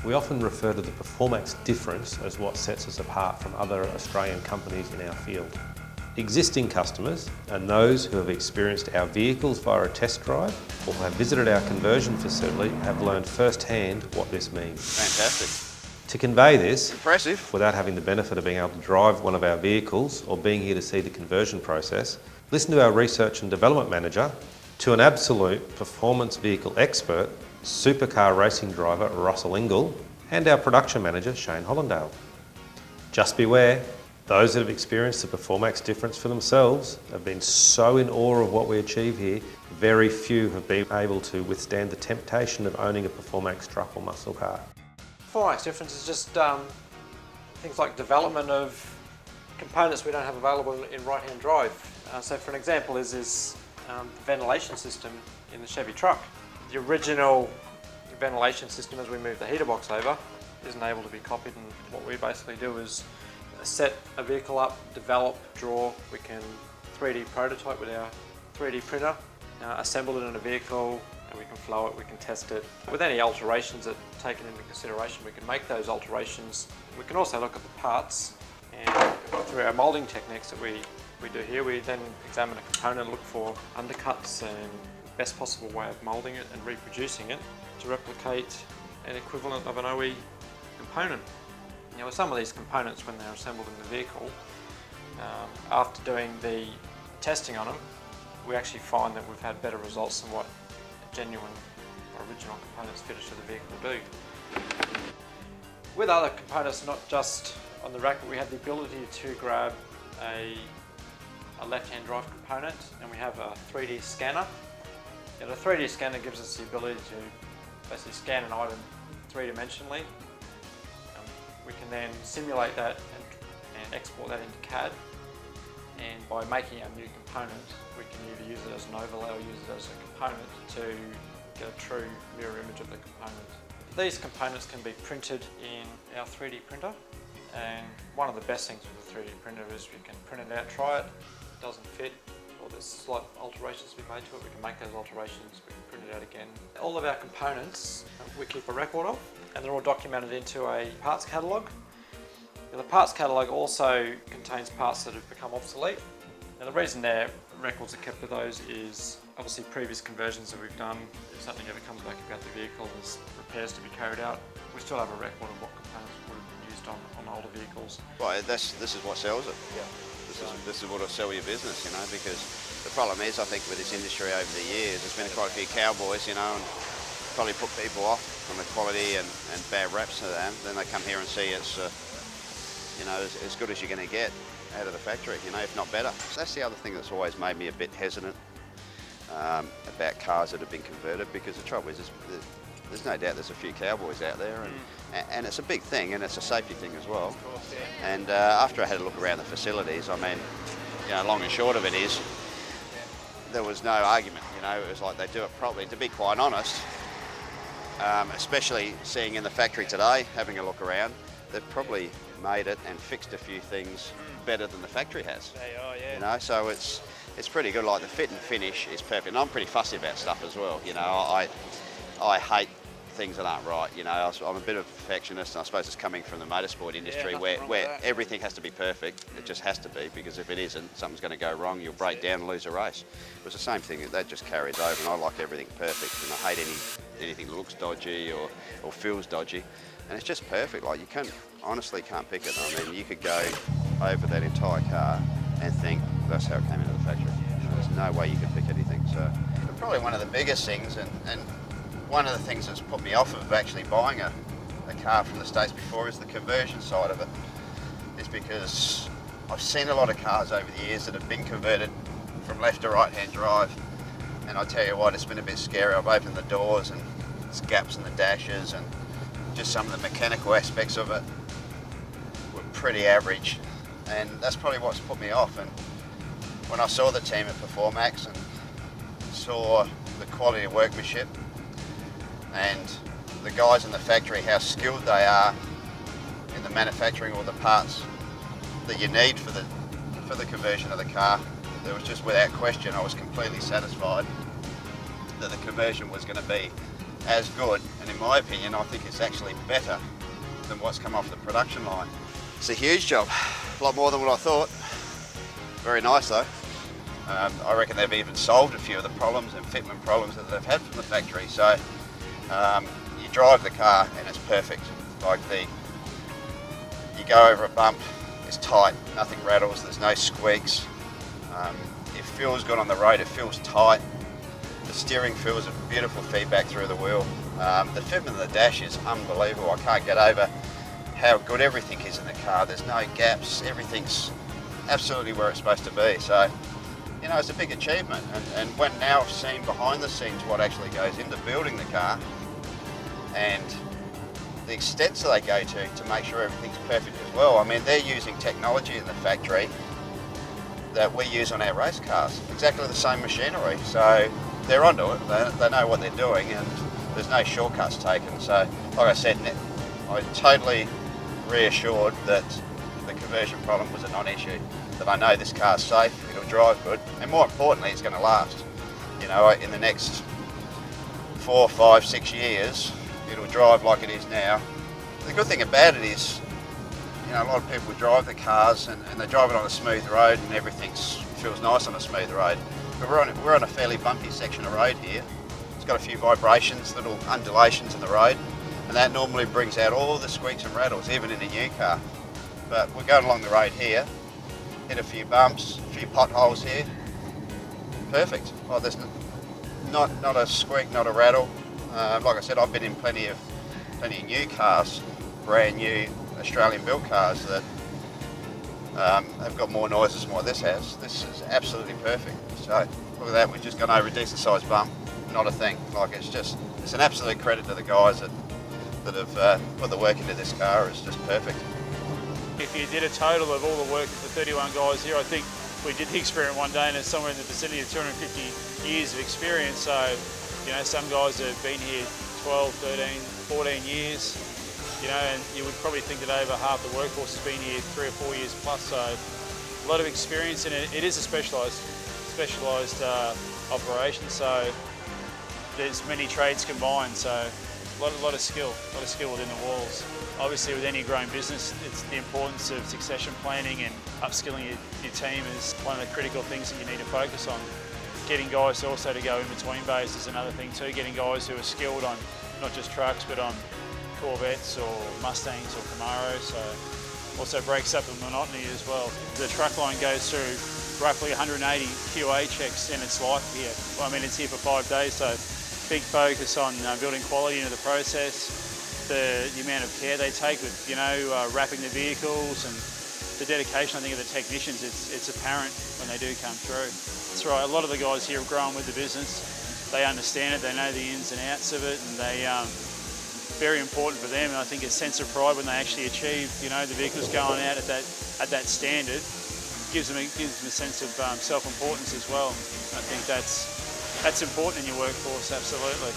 We often refer to the Performax Difference as what sets us apart from other Australian companies in our field. Existing customers and those who have experienced our vehicles via a test drive or have visited our conversion facility have learned firsthand what this means. Fantastic. To convey this, Impressive. without having the benefit of being able to drive one of our vehicles or being here to see the conversion process, listen to our Research and Development Manager, to an absolute performance vehicle expert, supercar racing driver Russell Ingle, and our Production Manager Shane Hollandale. Just beware, those that have experienced the Performax Difference for themselves have been so in awe of what we achieve here, very few have been able to withstand the temptation of owning a Performax truck or muscle car. Performax Difference is just things like development of components we don't have available in right-hand drive. So for an example is the ventilation system in the Chevy truck. The original ventilation system, as we move the heater box over, isn't able to be copied, and what we basically do is set a vehicle up, develop, draw. We can 3D prototype with our 3D printer, assemble it in a vehicle, and we can flow it, we can test it. With any alterations that are taken into consideration, we can make those alterations. We can also look at the parts, and through our moulding techniques that we do here, we then examine a component, look for undercuts and best possible way of moulding it and reproducing it to replicate an equivalent of an OE component. Now, with some of these components, when they're assembled in the vehicle, after doing the testing on them, we actually find that we've had better results than what genuine original components fitted to the vehicle do. With other components, not just on the rack, but we have the ability to grab a left-hand drive component, and we have a 3D scanner. And the 3D scanner gives us the ability to basically scan an item three-dimensionally. We can then simulate that and export that into CAD. And by making a new component, we can either use it as an overlay or use it as a component to get a true mirror image of the component. These components can be printed in our 3D printer, and one of the best things with the 3D printer is we can print it out, try it, doesn't fit, or there's slight alterations to be made to it, we can make those alterations, we can print it out again. All of our components we keep a record of, and they're all documented into a parts catalogue. Now, the parts catalogue also contains parts that have become obsolete. Now, the reason their records are kept of those is obviously previous conversions that we've done. If something ever comes back about the vehicle, there's repairs to be carried out, we still have a record of what components would have been used on older vehicles. Well, this is what sells it. Yeah. This is what will sell your business, you know, because the problem is, I think, with this industry over the years, there's been quite a few cowboys, you know, and probably put people off from the quality and bad reps to them. Then they come here and see it's, you know, as good as you're going to get out of the factory, you know, if not better. So that's the other thing that's always made me a bit hesitant about cars that have been converted, because the trouble is, there's no doubt there's a few cowboys out there, and it's a big thing, and it's a safety thing as well. Of course, yeah. And after I had a look around the facilities, I mean, you know, long and short of it is, there was no argument, you know, it was like they do it properly. To be quite honest, especially seeing in the factory today, having a look around, they've probably made it and fixed a few things better than the factory has. They are, yeah. You know, so it's pretty good. Like the fit and finish is perfect. And I'm pretty fussy about stuff as well. You know, I hate things that aren't right. You know, I'm a bit of a perfectionist, and I suppose it's coming from the motorsport industry, where everything has to be perfect. It just has to be, because if it isn't, something's going to go wrong. You'll break down and lose a race. It was the same thing. That just carries over, and I like everything perfect, and I hate anything that looks dodgy or feels dodgy. And it's just perfect. Like, you honestly can't pick it. I mean, you could go over that entire car and think that's how it came into the factory. There's no way you could pick anything. So probably one of the biggest things, and one of the things that's put me off of actually buying a car from the States before, is the conversion side of it. Is because I've seen a lot of cars over the years that have been converted from left to right-hand drive, and I tell you what, it's been a bit scary. I've opened the doors and there's gaps in the dashes, and just some of the mechanical aspects of it were pretty average, and that's probably what's put me off. And when I saw the team at Performax and saw the quality of workmanship and the guys in the factory, how skilled they are in the manufacturing all the parts that you need for the conversion of the car, there was just, without question, I was completely satisfied that the conversion was going to be as good, and in my opinion, I think it's actually better than what's come off the production line. It's a huge job, a lot more than what I thought. Very nice though. I reckon they've even solved a few of the problems and fitment problems that they've had from the factory. So you drive the car and it's perfect. Like you go over a bump, it's tight, nothing rattles, there's no squeaks. It feels good on the road, it feels tight. The steering feels a beautiful feedback through the wheel. The fitment of the dash is unbelievable. I can't get over how good everything is in the car. There's no gaps, everything's absolutely where it's supposed to be. So, you know, it's a big achievement. And when now seeing behind the scenes what actually goes into building the car and the extents that they go to make sure everything's perfect as well. I mean, they're using technology in the factory that we use on our race cars, exactly the same machinery. So they're onto it, they know what they're doing, and there's no shortcuts taken. So, like I said, I'm totally reassured that the conversion problem was a non-issue, that I know this car's safe, it'll drive good, and more importantly, it's going to last. You know, in the next 4, 5, 6 years, it'll drive like it is now. The good thing about it is, you know, a lot of people drive the cars and they drive it on a smooth road and everything feels nice on a smooth road. But we're on a fairly bumpy section of road here. It's got a few vibrations, little undulations in the road, and that normally brings out all the squeaks and rattles, even in a new car. But we're going along the road here, hit a few bumps, a few potholes here. Perfect. Oh, there's not a squeak, not a rattle. Like I said, I've been in plenty of new cars, brand new Australian built cars that have got more noises than what this has. This is absolutely perfect. So look at that, we've just gone over a decent sized bump, not a thing. Like it's an absolute credit to the guys that have put the work into this car. It's just perfect. If you did a total of all the work of the 31 guys here, I think we did the experiment one day and it's somewhere in the vicinity of 250 years of experience. So, you know, some guys have been here 12, 13, 14 years, you know, and you would probably think that over half the workforce has been here 3 or 4 years plus. So a lot of experience in it. It is a specialised operation, so there's many trades combined. So a lot of skill within the walls. Obviously, with any growing business, it's the importance of succession planning and upskilling your team is one of the critical things that you need to focus on. Getting guys also to go in between bays is another thing too. Getting guys who are skilled on not just trucks, but on Corvettes or Mustangs or Camaros. So also breaks up the monotony as well. The truck line goes through roughly 180 QA checks in its life here. Well, I mean, it's here for 5 days, so big focus on building quality into the process. The amount of care they take with, you know, wrapping the vehicles and the dedication, I think, of the technicians, it's apparent when they do come through. That's right, a lot of the guys here have grown with the business. They understand it, they know the ins and outs of it, and they very important for them. And I think a sense of pride when they actually achieve, you know, the vehicles going out at that standard gives them a sense of self-importance as well. I think that's important in your workforce, absolutely.